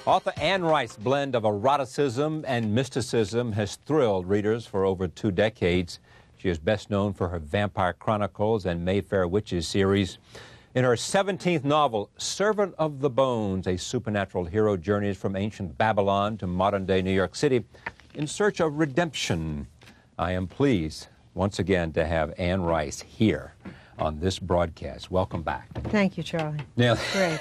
Author Anne Rice's blend of eroticism and mysticism has thrilled readers for over 2 decades. She is best known for her Vampire Chronicles and Mayfair Witches series. In her 17th novel, Servant of the Bones, a supernatural hero journeys from ancient Babylon to modern-day New York City in search of redemption. I am pleased once again to have Anne Rice here on this broadcast. Welcome back. Thank you, Charlie. Now, Great.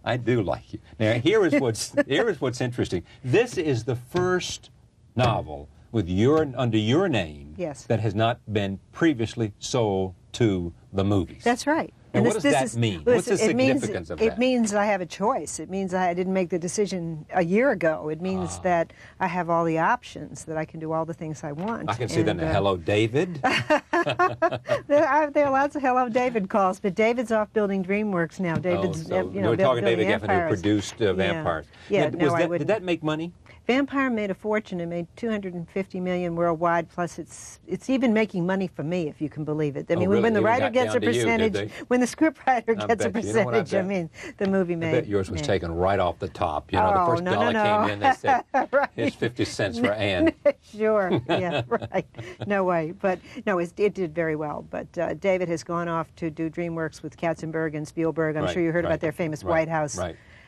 I do like you. Now, here is what's interesting. This is the first novel with under your name that has not been previously sold to the movies. That's right. And what does that mean? What's the significance of that? It means I have a choice. It means I didn't make the decision a year ago. It means that I have all the options, that I can do all the things I want. I can see that in Hello, David. There are lots of Hello, David calls, but David's off building DreamWorks now. David's, we're talking David Geffen, who produced Vampires. Yeah, no, I wouldn't. Did that make money? Vampire made a fortune. It made $250 million worldwide. Plus, it's even making money for me, if you can believe it. I mean, really? when the writer gets a percentage, when the scriptwriter gets a percentage, I mean, the movie made. I bet yours was taken right off the top. You know, the first dollar came in, they said, right. "Here's 50 cents for Anne." Sure. Yeah. Right. No way. But no, it did very well. But David has gone off to do DreamWorks with Katzenberg and Spielberg. I'm sure you heard about their famous White House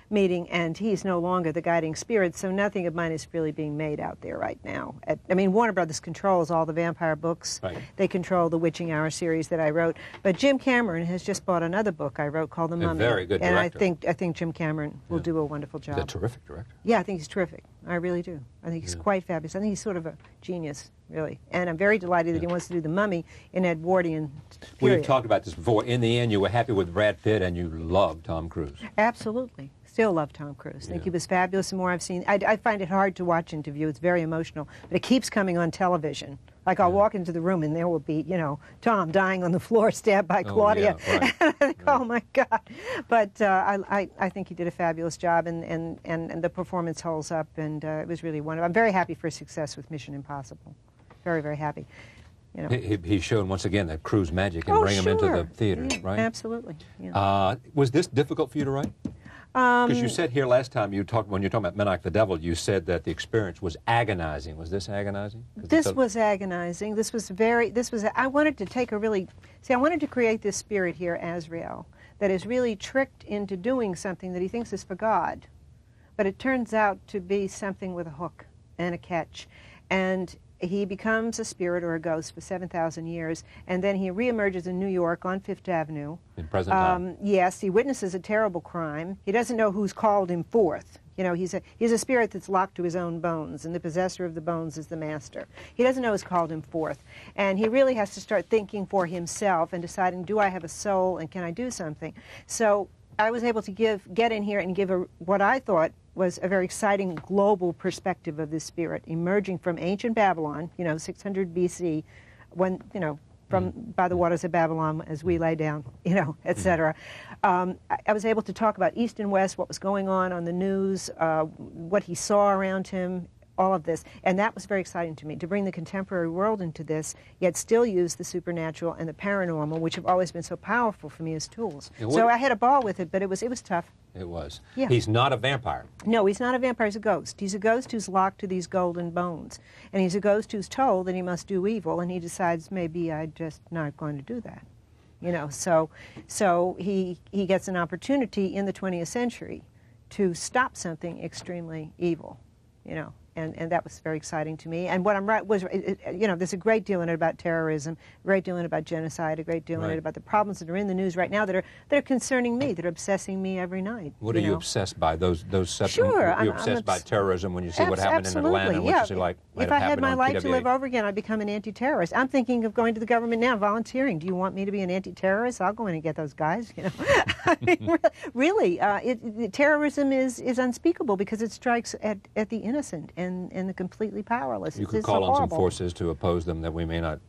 meeting, and he's no longer the guiding spirit, so nothing of mine is really being made out there right now. I mean, Warner Brothers controls all the vampire books. Right. They control the Witching Hour series that I wrote, but Jim Cameron has just bought another book I wrote called The Mummy. A very good director. And I think Jim Cameron will do a wonderful job. He's a terrific director. Yeah, I think he's terrific. I really do. I think he's quite fabulous. I think he's sort of a genius, really. And I'm very delighted that he wants to do The Mummy in Edwardian period. We've talked about this before. In the end, you were happy with Brad Pitt and you loved Tom Cruise. Absolutely. Still love Tom Cruise. I think he was fabulous. The more I've seen, I find it hard to watch Interview. It's very emotional, but it keeps coming on television. Like I'll walk into the room and there will be, you know, Tom dying on the floor, stabbed by Claudia. Yeah, right. And I think, oh my God! But I think he did a fabulous job, and the performance holds up, and it was really wonderful. I'm very happy for his success with Mission Impossible. Very, very happy. You know. He's shown once again that Cruise magic and bring him into the theater, right? Absolutely. Yeah. Was this difficult for you to write? Because you said here last time when you were talking about Menach the Devil, you said that the experience was agonizing. Was this agonizing? This was agonizing. I wanted to take I wanted to create this spirit here, Azrael, that is really tricked into doing something that he thinks is for God, but it turns out to be something with a hook and a catch. And he becomes a spirit or a ghost for 7,000 years, and then he reemerges in New York on Fifth Avenue. In present time. Yes, he witnesses a terrible crime. He doesn't know who's called him forth. You know, he's a spirit that's locked to his own bones, and the possessor of the bones is the master. He doesn't know who's called him forth, and he really has to start thinking for himself and deciding, do I have a soul and can I do something? So I was able to get in here and give what I thought was a very exciting global perspective of this spirit, emerging from ancient Babylon, 600 BC, when, by the waters of Babylon as we lay down, etc. I was able to talk about East and West, what was going on the news, what he saw around him, all of this. And that was very exciting to me, to bring the contemporary world into this, yet still use the supernatural and the paranormal, which have always been so powerful for me as tools. So I had a ball with it, but it was tough. It was. Yeah. He's not a vampire. No, he's not a vampire. He's a ghost. He's a ghost who's locked to these golden bones. And he's a ghost who's told that he must do evil, and he decides, maybe I'm just not going to do that. So he gets an opportunity in the 20th century to stop something extremely evil, And that was very exciting to me. And what I'm right was, there's a great deal in it about terrorism, a great deal in it about genocide, a great deal in it about the problems that are in the news right now that are concerning me, that are obsessing me every night. What are you obsessed by? Those subjects? Sure, You're obsessed by terrorism when you see what happened in Atlanta, and what you see if I had my life to live over again, I'd become an anti-terrorist. I'm thinking of going to the government now, volunteering. Do you want me to be an anti-terrorist? I'll go in and get those guys. I mean, really, terrorism is unspeakable because it strikes at the innocent and the completely powerless. You could call on some forces to oppose them that we may not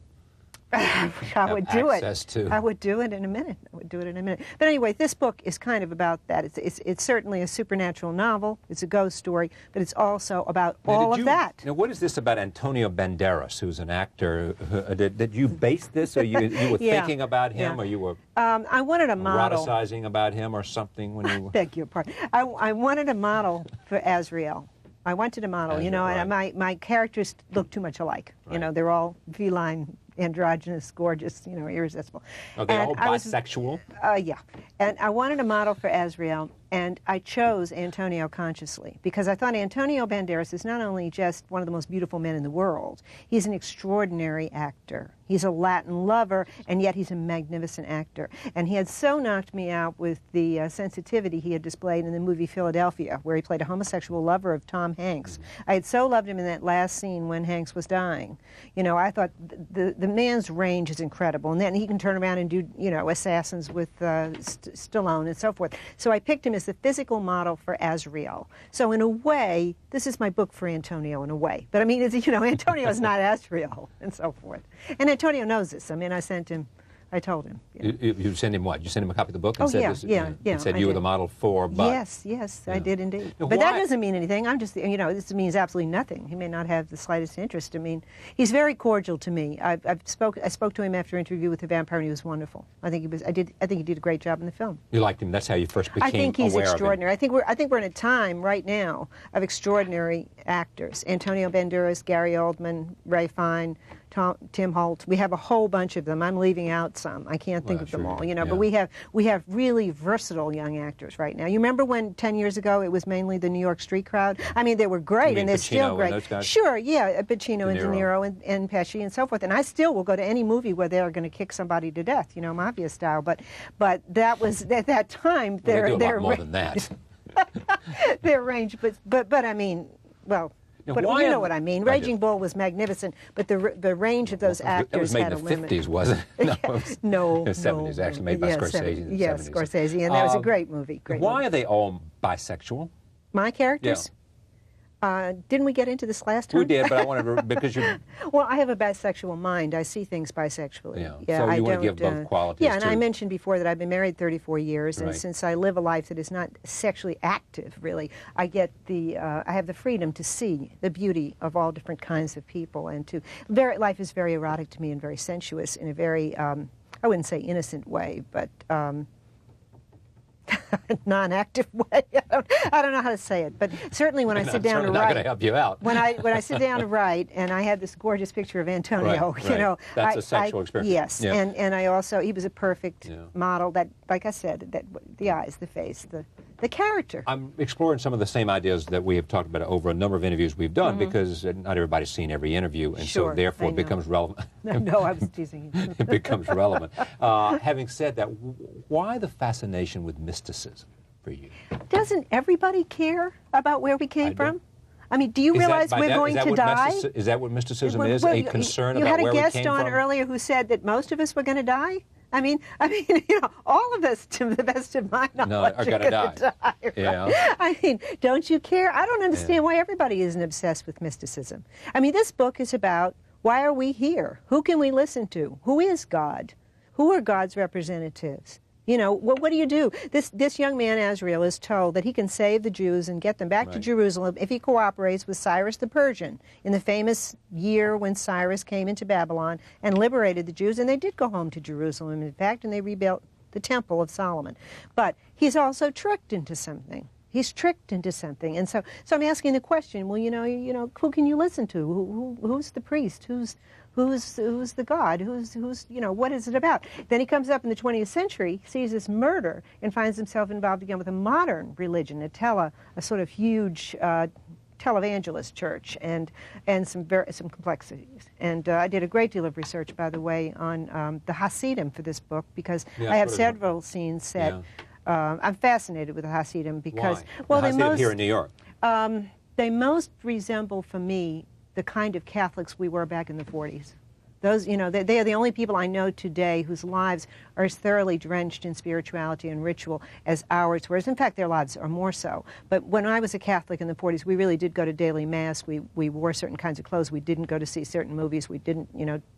I would do it. access to. I would do it in a minute. I would do it in a minute. But anyway, this book is kind of about that. It's certainly a supernatural novel. It's a ghost story, but it's also about all of that. Now, what is this about Antonio Banderas, who's an actor? Did you base this, or you were Yeah. thinking about him, Yeah. or you were I wanted a model. eroticizing about him or something when you were... Beg your pardon. I wanted a model for Azrael. I wanted a model, you know, Azrael, and my characters look too much alike. You Right. know, they're all feline, androgynous, gorgeous, you know, irresistible. Are they And all I was- bisexual? Yeah. And I wanted a model for Azrael, and I chose Antonio consciously because I thought Antonio Banderas is not only just one of the most beautiful men in the world, he's an extraordinary actor. He's a Latin lover, and yet he's a magnificent actor. And he had so knocked me out with the sensitivity he had displayed in the movie Philadelphia, where he played a homosexual lover of Tom Hanks. I had so loved him in that last scene when Hanks was dying. You know, I thought the man's range is incredible. And then he can turn around and do, you know, Assassins with Stallone and so forth. So I picked him as the physical model for Azrael. So in a way, this is my book for Antonio in a way. But I mean, it's, you know, Antonio is not Azrael and so forth. And Antonio knows this. I mean, I told him. You know. You sent him what? You sent him a copy of the book? And Oh, said yeah, this, yeah, yeah, and said I you were did. the model for, but... Yes, I Yeah. did indeed. Now, But that why- doesn't mean anything. I'm just, you know, this means absolutely nothing. He may not have the slightest interest. I mean, he's very cordial to me. I spoke to him after an interview with the vampire, and he was wonderful. I think he did a great job in the film. You liked him. That's how you first became I think he's aware extraordinary. I think we're in a time right now of extraordinary actors. Antonio Banderas, Gary Oldman, Ray Fine, Tim Holt. We have a whole bunch of them. I'm leaving out some. I can't think Well, of them sure, all. You know, yeah. but we have really versatile young actors right now. You remember when 10 years ago it was mainly the New York street crowd? I mean, they were great, mean and they're Pacino still and great. those guys? Sure, yeah, Pacino De and De Niro. Niro and Pesci and so forth. And I still will go to any movie where they're going to kick somebody to death, you know, mafia style. But that was at that time of him. Well, they do a their lot more than that. their range, but I mean, well. Now, But why you are- know what I mean. I do. Raging Bull was magnificent, but the range of those That was actors made had in a the limit. 50s, wasn't it? No, it was No, the 70s, no, actually, made by yeah, Scorsese in the yes, 70s. Scorsese, and that was a great movie. Great Why movie. are they all bisexual? My characters? Didn't we get into this last time? We did, but I wanted to, because you... Well, I have a bisexual mind. I see things bisexually. Yeah, so you I want to don't, give both qualities Yeah, and to- I mentioned before that I've been married 34 years, and Right. since I live a life that is not sexually active, really, I get I have the freedom to see the beauty of all different kinds of people, and life is very erotic to me and very sensuous in a very, I wouldn't say innocent way, but non-active way. I don't know how to say it, but certainly when I sit down to I'm not write, going to help you out. when I sit down to write, and I had this gorgeous picture of Antonio, Right, you right. know, That's a sexual experience. Yes, Yeah. and I also he was a perfect Yeah. model. That, like I said, that the eyes, the face, the character. I'm exploring some of the same ideas that we have talked about over a number of interviews we've done, because not everybody's seen every interview, and Sure, so therefore I it know. becomes relevant. No, I was teasing you. It becomes relevant. Having said that, why the fascination with mysticism for you? Doesn't everybody care about where we came do. from? I mean, do you Is that- realize by we're that- going is that to what die? Is that what mysticism Well, is? well, A concern you about had a where we guest came on from? earlier who said that most of us were going to die. I mean, you know, all of us, to the best of my knowledge, are gonna die. right? Yeah. I mean, don't you care? I don't understand why everybody isn't obsessed with mysticism. I mean, this book is about why are we here? Who can we listen to? Who is God? Who are God's representatives? You know, what do you do? This young man, Azrael, is told that he can save the Jews and get them back to Right. Jerusalem if he cooperates with Cyrus the Persian in the famous year when Cyrus came into Babylon and liberated the Jews. And they did go home to Jerusalem, in fact, and they rebuilt the Temple of Solomon. But he's also tricked into something. He's tricked into something. And so I'm asking the question, well, you know, who can you listen to? Who's the priest? Who's the God? Who's you know, what is it about? Then he comes up in the 20th century, sees this murder, and finds himself involved again with a modern religion, a sort of huge televangelist church, and some complexities. And I did a great deal of research, by the way, on the Hasidim for this book, because Yeah, I have what is it? several scenes set. I'm fascinated with the Hasidim because, Why? well, The Hasidim here in New York. they most resemble, for me, the kind of Catholics we were back in the 40s. Those, they are the only people I know today whose lives are as thoroughly drenched in spirituality and ritual as ours were. In fact, their lives are more so. But when I was a Catholic in the 40s, we really did go to daily mass. We wore certain kinds of clothes. We didn't go to see certain movies. We didn't,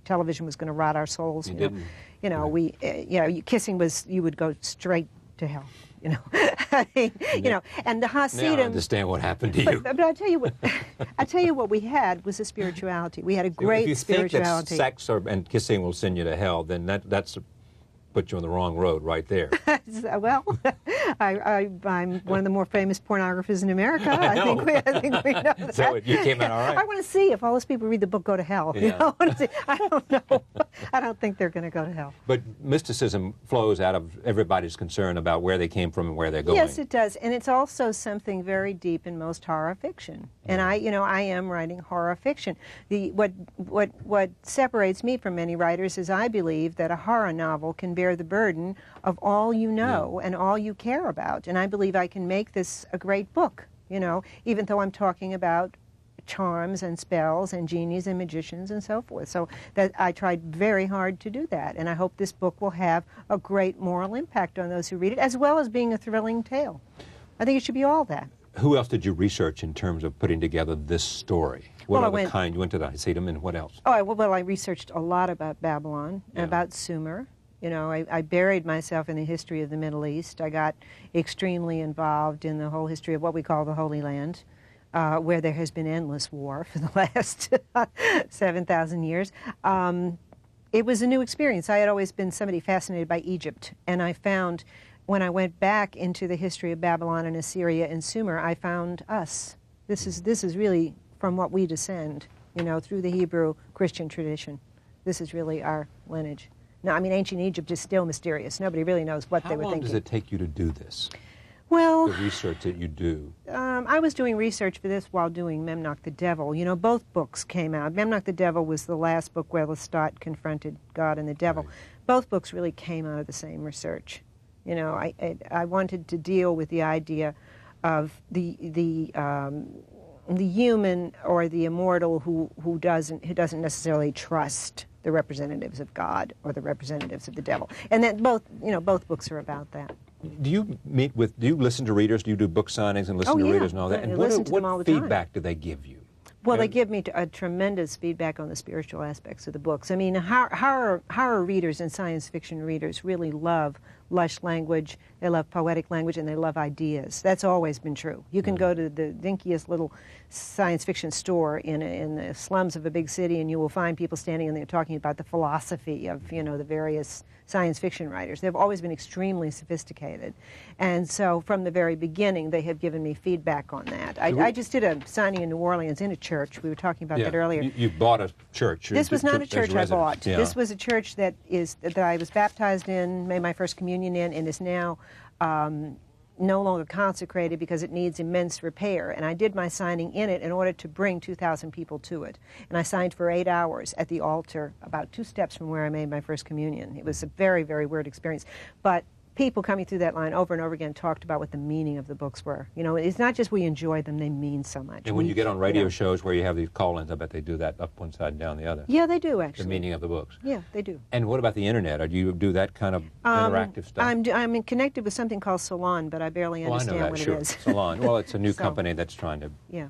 television was going to rot our souls. Kissing was, you would go straight to hell. And the Hasidim. Now I understand what happened to you. But I tell you what we had was a spirituality. We had a great spirituality. If you think that sex and kissing will send you to hell, then that's put you on the wrong road right there. Well, I'm one of the more famous pornographers in America. I think we know that. So you came out all right. I want to see if all those people who read the book go to hell. Yeah. I don't know. I don't think they're going to go to hell. But mysticism flows out of everybody's concern about where they came from and where they're going. Yes, it does, and it's also something very deep in most horror fiction. And I am writing horror fiction. What separates me from many writers is I believe that a horror novel can bear the burden of all you know and all you care about. And I believe I can make this a great book, even though I'm talking about charms and spells and genies and magicians and so forth. So that I tried very hard to do that. And I hope this book will have a great moral impact on those who read it, as well as being a thrilling tale. I think it should be all that. Who else did you research in terms of putting together this story? What other kind? You went to the Hasidim, and what else? I researched a lot about Babylon and about Sumer. I buried myself in the history of the Middle East. I got extremely involved in the whole history of what we call the Holy Land, where there has been endless war for the last 7,000 years. It was a new experience. I had always been somebody fascinated by Egypt, and I found, when I went back into the history of Babylon and Assyria and Sumer, I found us. This is really from what we descend, through the Hebrew Christian tradition. This is really our lineage. Now, ancient Egypt is still mysterious. Nobody really knows what they were thinking. How long does it take you to do this? Well, the research that you do. I was doing research for this while doing Memnoch the Devil. Both books came out. Memnoch the Devil was the last book where Lestat confronted God and the devil. Right. Both books really came out of the same research. I wanted to deal with the idea of the human or the immortal who doesn't necessarily trust the representatives of God or the representatives of the devil. And then both books are about that. Do you listen to readers? Do you do book signings and listen to readers and all that? And what feedback do they give you? Well, they give me a tremendous feedback on the spiritual aspects of the books. Horror readers and science fiction readers really love lush language, they love poetic language, and they love ideas. That's always been true. You can go to the dinkiest little science fiction store in the slums of a big city, and you will find people standing in there talking about the philosophy of, the various science fiction writers. They've always been extremely sophisticated. And so from the very beginning, they have given me feedback on that. I just did a signing in New Orleans in a church. We were talking about that earlier. You bought a church. This was not a church I bought. Yeah. This was a church that I was baptized in, made my first communion in, and is now no longer consecrated because it needs immense repair. And I did my signing in it in order to bring 2,000 people to it. And I signed for 8 hours at the altar about 2 steps from where I made my first communion. It was a very, very weird experience. But people coming through that line over and over again talked about what the meaning of the books were. It's not just we enjoy them, they mean so much. And when you get on radio shows where you have these call-ins, I bet they do that up one side and down the other. Yeah, they do, actually. The meaning of the books. Yeah, they do. And what about the internet? Do you do that kind of interactive stuff? I'm connected with something called Salon, but I barely understand what it is. Salon. Well, it's a new company that's trying to... Yeah.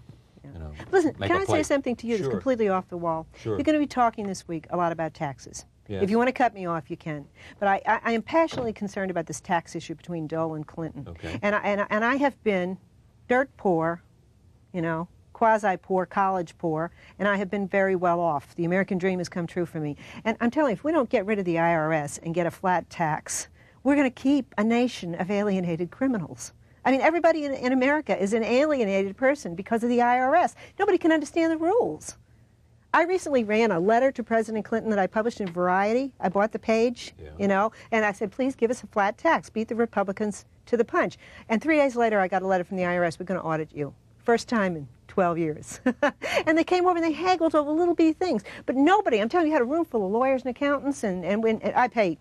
Listen, can I say something to you that's Sure. completely off the wall? Sure. You're going to be talking this week a lot about taxes. Yes. If you want to cut me off, you can. But I am passionately concerned about this tax issue between Dole and Clinton. Okay. And I have been dirt poor, quasi-poor, college poor, and I have been very well off. The American dream has come true for me. And I'm telling you, if we don't get rid of the IRS and get a flat tax, we're going to keep a nation of alienated criminals. Everybody in America is an alienated person because of the IRS. Nobody can understand the rules. I recently ran a letter to President Clinton that I published in Variety. I bought the page, and I said, please give us a flat tax. Beat the Republicans to the punch. And 3 days later, I got a letter from the IRS. We're going to audit you. First time in 12 years. And they came over and they haggled over little bitty things. But nobody, I'm telling you, had a room full of lawyers and accountants. And when I pay,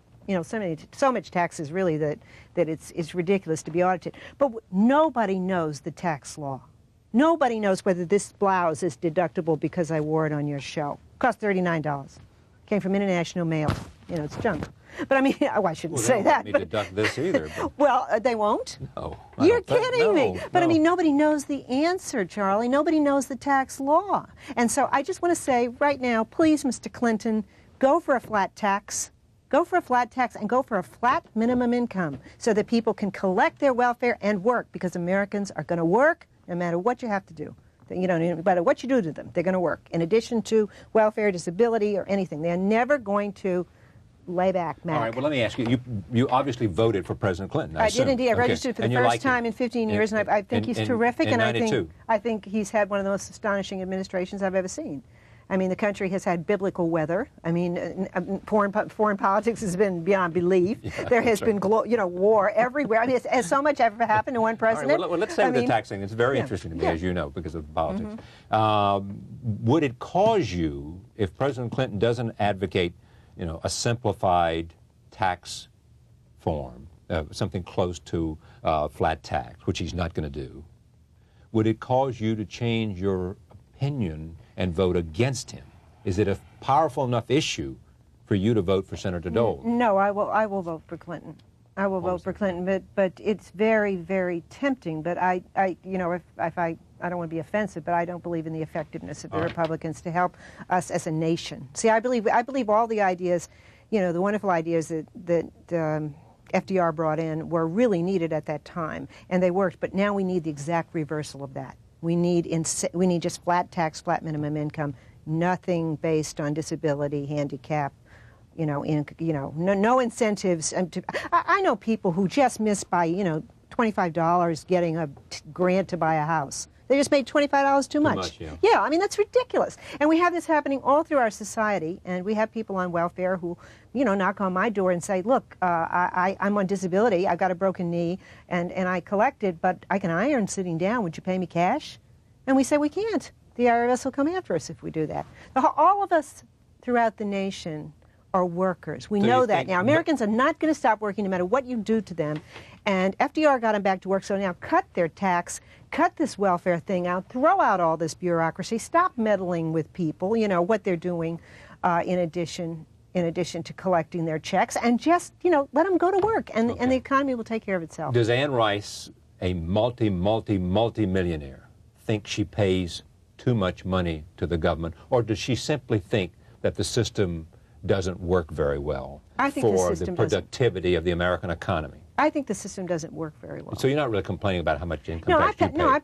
so much taxes really that it's ridiculous to be audited. But nobody knows the tax law. Nobody knows whether this blouse is deductible because I wore it on your show. It cost $39. Came from International Mail. You know, it's junk. But I mean, oh, I shouldn't Well, say they don't that. want me to deduct this either. But Well, they won't? no. You're kidding me. But no. I mean, nobody knows the answer, Charlie. Nobody knows the tax law. And so I just want to say right now, please, Mr. Clinton, go for a flat tax. Go for a flat tax and go for a flat minimum income so that people can collect their welfare and work, because Americans are going to work no matter what you have to do. You know, no matter what you do to them, they're going to work. In addition to welfare, disability, or anything, they're never going to lay back, Mac. All right, well, let me ask you. You obviously voted for President Clinton, I did indeed. I registered for the first time in 15 years, and I think he's terrific, and I think he's had one of the most astonishing administrations I've ever seen. I mean, the country has had biblical weather. I mean, foreign politics has been beyond belief. Yeah, there has been, war everywhere. I mean, has so much ever happened to one president? All right, well, let's stay with the tax thing. It's very interesting to me, as you know, because of politics. Would it cause you, if President Clinton doesn't advocate, a simplified tax form, something close to flat tax, which he's not going to do, would it cause you to change your opinion and vote against him? Is it a powerful enough issue for you to vote for Senator Dole? No, I will vote for Clinton. I will vote for Clinton, but it's very, very tempting. But I don't want to be offensive, but I don't believe in the effectiveness of the Republicans to help us as a nation. See, I believe all the ideas, the wonderful ideas that FDR brought in were really needed at that time, and they worked. But now we need the exact reversal of that. We need just flat tax, flat minimum income, nothing based on disability, handicap, no incentives. I know people who just missed by $25 getting a grant to buy a house. They just made $25 too much. Yeah, I mean, that's ridiculous. And we have this happening all through our society, and we have people on welfare who, knock on my door and say, look, I'm on disability, I've got a broken knee, and I collected, but I can iron sitting down. Would you pay me cash? And we say, we can't. The IRS will come after us if we do that. All of us throughout the nation are workers. We know that now. Americans are not going to stop working no matter what you do to them. And FDR got them back to work, so now cut their tax, cut this welfare thing out, throw out all this bureaucracy, stop meddling with people, what they're doing in addition to collecting their checks, and just, let them go to work, and the economy will take care of itself. Does Anne Rice, a multi-millionaire, think she pays too much money to the government, or does she simply think that the system doesn't work very well for the productivity of the American economy? I think the system doesn't work very well. So you're not really complaining about how much income tax you pay? No, I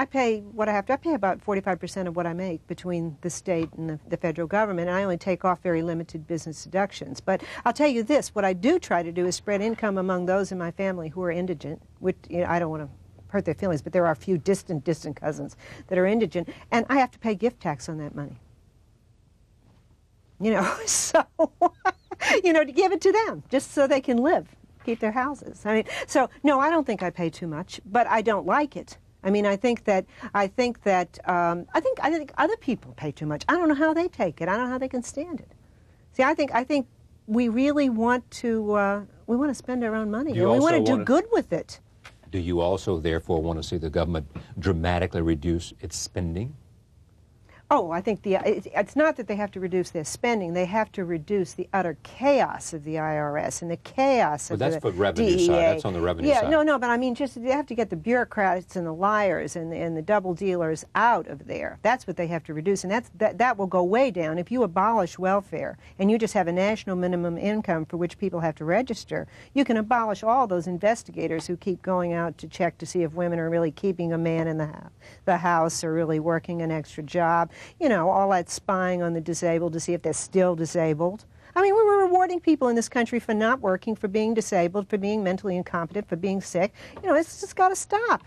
pay what I have to. I pay about 45% of what I make between the state and the federal government, and I only take off very limited business deductions. But I'll tell you this, what I do try to do is spread income among those in my family who are indigent, which I don't want to hurt their feelings, but there are a few distant cousins that are indigent, and I have to pay gift tax on that money. So, to give it to them, just so they can live, keep their houses. I mean, so, no, I don't think I pay too much, but I don't like it. I mean, I think that other people pay too much. I don't know how they take it. I don't know how they can stand it. See, I think we really want to spend our own money, and we want to do good with it. Do you also, therefore, want to see the government dramatically reduce its spending? Oh, I think it's not that they have to reduce their spending. They have to reduce the utter chaos of the IRS and the chaos of the DEA. That's for revenue side. That's on the revenue side. Yeah, no, but I mean, just they have to get the bureaucrats and the liars and the double dealers out of there. That's what they have to reduce, and that will go way down. If you abolish welfare and you just have a national minimum income for which people have to register, you can abolish all those investigators who keep going out to check to see if women are really keeping a man in the house or really working an extra job. All that spying on the disabled to see if they're still disabled. I mean, we were rewarding people in this country for not working, for being disabled, for being mentally incompetent, for being sick. It's just got to stop.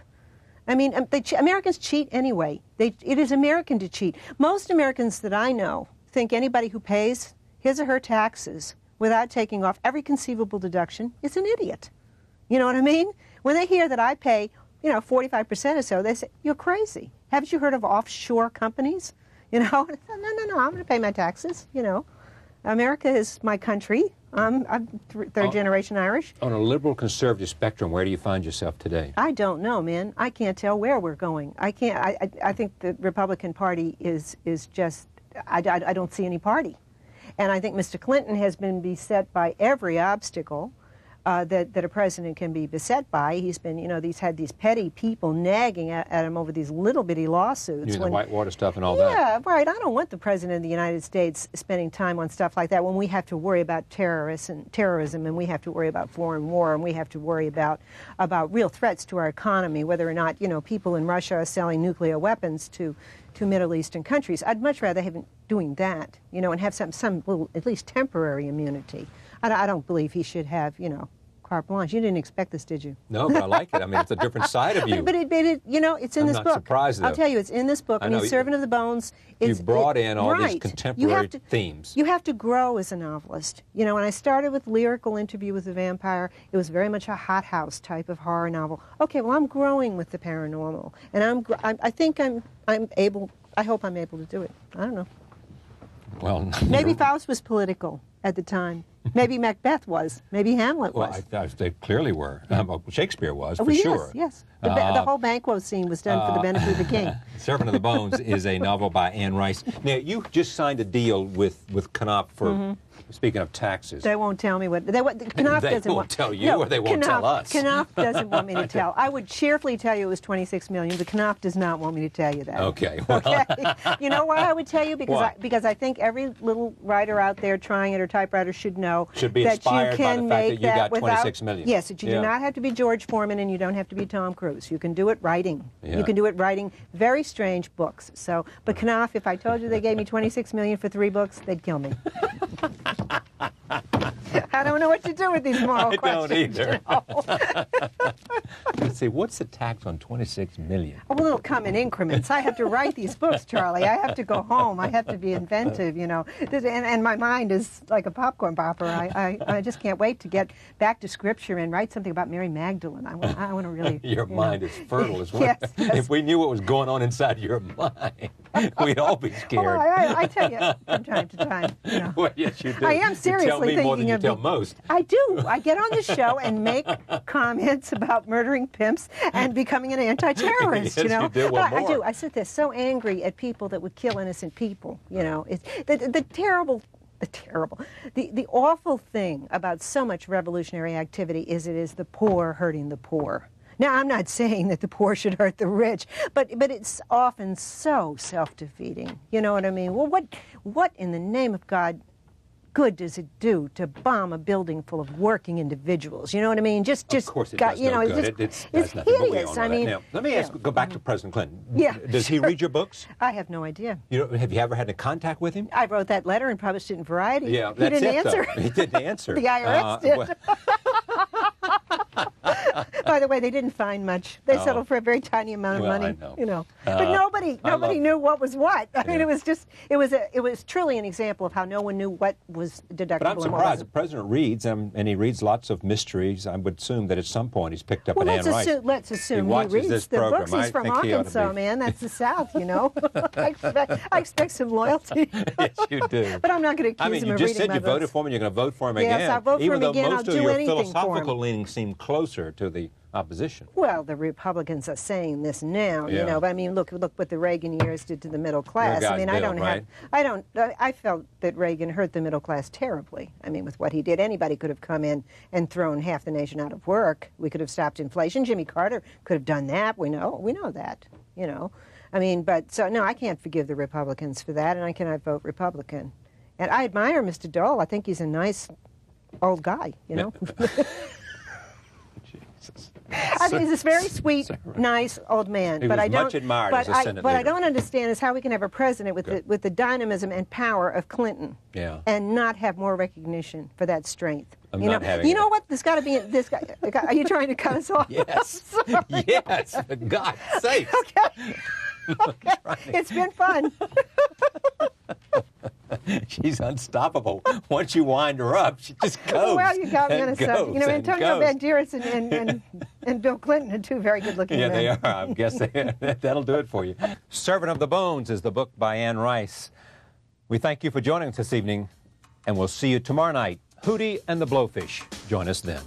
I mean, Americans cheat anyway. It is American to cheat. Most Americans that I know think anybody who pays his or her taxes without taking off every conceivable deduction is an idiot. You know what I mean? When they hear that I pay, 45% or so, they say, you're crazy. Haven't you heard of offshore companies? No, I'm going to pay my taxes, America is my country. I'm third generation Irish. On a liberal conservative spectrum, where do you find yourself today? I don't know, man. I can't tell where we're going. I think the Republican Party is just, I don't see any party. And I think Mr. Clinton has been beset by every obstacle that a president can be beset by. He's been, he's had these petty people nagging at him over these little bitty lawsuits. The Whitewater stuff and all that. Yeah, right. I don't want the president of the United States spending time on stuff like that when we have to worry about terrorism, and we have to worry about foreign war, and we have to worry about real threats to our economy, whether or not, people in Russia are selling nuclear weapons to Middle Eastern countries. I'd much rather have him doing that, and have some little, at least temporary immunity. I don't believe he should have, carte blanche. You didn't expect this, did you? No, but I like it. I mean, it's a different side of you. But it's in this book. I'm not surprised, though. I'll tell you, it's in this book. I mean, Servant of the Bones. You brought in all these contemporary themes. You have to grow as a novelist. When I started with Lyrical Interview with the Vampire, it was very much a hothouse type of horror novel. Okay, well, I'm growing with the paranormal, and I think I'm able. I hope I'm able to do it. I don't know. Well, maybe Faust was political at the time. Maybe Macbeth was. Maybe Hamlet was. Well, they clearly were. Shakespeare was, for yes, sure. Yes, the whole Banquo scene was done for the benefit of the king. Servant of the Bones is a novel by Anne Rice. Now, you just signed a deal with Knopf for, speaking of taxes. They won't tell me what. Knopf doesn't won't tell you, or they won't tell us. Knopf doesn't want me to tell. I would cheerfully tell you it was $26 million, but Knopf does not want me to tell you that. Okay. Well. Okay. You know why I would tell you? Because I think every little writer out there trying it or typewriter should know should be that inspired you can by the fact make that you got $26 million. Yes, that you do not have to be George Foreman and you don't have to be Tom Cruise. You can do it writing. Yeah. You can do it writing very strange books. So, but Knopf, if I told you they gave me $26 million for 3 books, they'd kill me. I don't know what to do with these moral questions. I don't either. Let's see, what's the tax on $26 million? Well, it'll come in increments. I have to write these books, Charlie. I have to go home. I have to be inventive, And my mind is like a popcorn popper. I just can't wait to get back to Scripture and write something about Mary Magdalene. I want to really... Your mind is fertile as well. Yes. If we knew what was going on inside your mind, we'd all be scared. Well, I tell you from time to time. Well, yes, you do. I am seriously thinking more than you of tell most. I do. I get on the show and make comments about murdering pimps and becoming an anti-terrorist. Yes, you do. Well, I do. I sit there so angry at people that would kill innocent people. It's the awful thing about so much revolutionary activity is it is the poor hurting the poor. Now, I'm not saying that the poor should hurt the rich, but it's often so self-defeating. You know what I mean? Well, what in the name of God good does it do to bomb a building full of working individuals? You know what I mean? Of course it does no good. It's hideous. I mean, now, let me go back to President Clinton. Yeah. Does he read your books? I have no idea. Have you ever had any contact with him? I wrote that letter and published it in Variety. Yeah, he didn't answer. He didn't answer. The IRS did. By the way, they didn't find much. They settled for a very tiny amount of money. I know. But nobody knew what was what. I mean, it was truly an example of how no one knew what was deductible. But I'm surprised. The president reads, and he reads lots of mysteries. I would assume that at some point he's picked up an Anne Rice. Let's assume he reads the books. He's from Arkansas, man. That's the South, I expect some loyalty. Yes, you do. But I'm not going to accuse him of reading my books. You just said you voted for him, and you're going to vote for him again. Yes, I'll vote for him again. I'll do anything for him. Even though most of your philosophical leanings seem closer to the opposition. Well, the Republicans are saying this now, but I mean, look what the Reagan years did to the middle class. I mean, I felt that Reagan hurt the middle class terribly. I mean, with what he did, anybody could have come in and thrown half the nation out of work. We could have stopped inflation. Jimmy Carter could have done that. We know that, I mean, but so no, I can't forgive the Republicans for that, and I cannot vote Republican. And I admire Mr. Dole. I think he's a nice old guy, I mean, he's this very sweet, nice old man. He was much admired as a Senate leader. What I don't understand is how we can have a president with the dynamism and power of Clinton, and not have more recognition for that strength. I'm not having You know what? There's got to be this guy. Are you trying to cut us off? Yes. Yes. For God's sake. Okay. Okay. It's been fun. She's unstoppable. Once you wind her up, she just goes. Well, you got me on a subject. Antonio Banderas and Bill Clinton are 2 very good-looking men. Yeah, they are. I guess that'll do it for you. Servant of the Bones is the book by Anne Rice. We thank you for joining us this evening, and we'll see you tomorrow night. Hootie and the Blowfish. Join us then.